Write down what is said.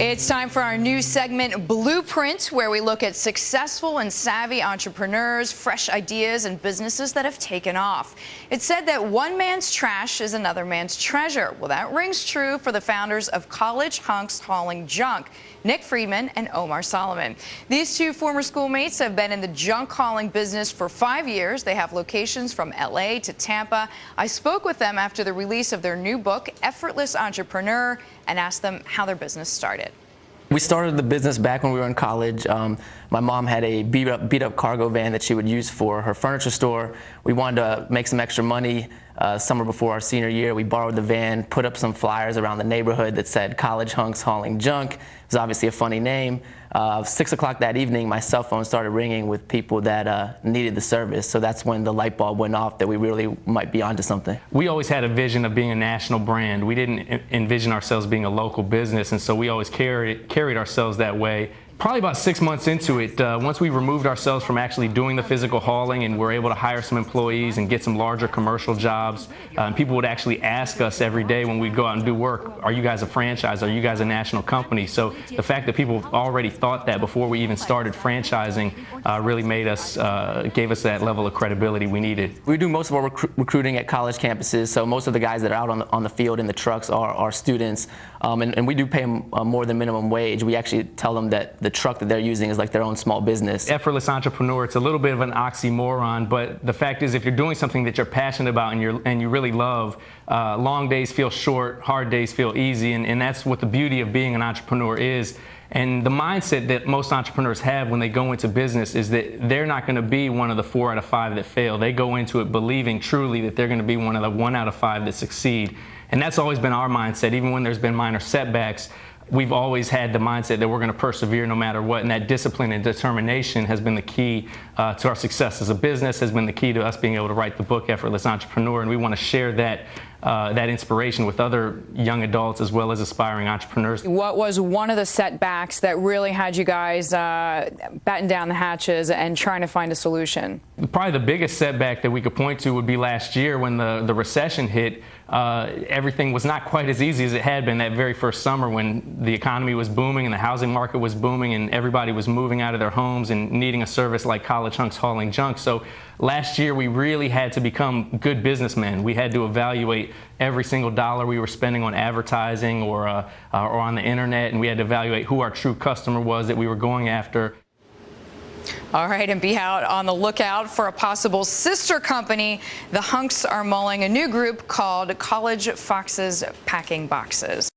It's time for our new segment, Blueprint, where we look at successful and savvy entrepreneurs, fresh ideas, and businesses that have taken off. It's said that one man's trash is another man's treasure. Well, that rings true for the founders of College Hunks Hauling Junk, Nick Friedman and Omar Soliman. These two former schoolmates have been in the junk hauling business for 5 years. They have locations from LA to Tampa. I spoke with them after the release of their new book, Effortless Entrepreneur, and asked them how their business started. We started the business back when we were in college. My mom had a beat up cargo van that she would use for her furniture store. We wanted to make some extra money. Summer before our senior year, we borrowed the van, put up some flyers around the neighborhood that said College Hunks Hauling Junk. It was obviously a funny name. 6 o'clock that evening, my cell phone started ringing with people that needed the service. So that's when the light bulb went off that we really might be onto something. We always had a vision of being a national brand. We didn't envision ourselves being a local business, and so we always carried ourselves that way. Probably about 6 months into it, once we removed ourselves from actually doing the physical hauling and were able to hire some employees and get some larger commercial jobs, people would actually ask us every day when we'd go out and do work, are you guys a franchise? Are you guys a national company? So the fact that people already thought that before we even started franchising really made us, gave us that level of credibility we needed. We do most of our recruiting at college campuses, so most of the guys that are out on the field in the trucks are students, and we do pay them more than minimum wage. We actually tell them that the truck that they're using is like their own small business. Effortless entrepreneur, it's a little bit of an oxymoron, but the fact is if you're doing something that you're passionate about and you really love, long days feel short, hard days feel easy, and that's what the beauty of being an entrepreneur is. And the mindset that most entrepreneurs have when they go into business is that they're not going to be one of the 4 out of 5 that fail. They go into it believing truly that they're going to be one of the 1 out of 5 that succeed. And that's always been our mindset. Even when there's been minor setbacks, we've always had the mindset that we're going to persevere no matter what, and that discipline and determination has been the key to our success as a business, has been the key to us being able to write the book Effortless Entrepreneur, and we want to share that that inspiration with other young adults as well as aspiring entrepreneurs. What was one of the setbacks that really had you guys batten down the hatches and trying to find a solution? Probably the biggest setback that we could point to would be last year when the recession hit. Everything was not quite as easy as it had been that very first summer when the economy was booming and the housing market was booming and everybody was moving out of their homes and needing a service like College Hunks Hauling Junk. So last year we really had to become good businessmen. We had to evaluate every single dollar we were spending on advertising or on the internet, and we had to evaluate who our true customer was that we were going after. All right, and be out on the lookout for a possible sister company. The Hunks are mulling a new group called College Foxes Packing Boxes.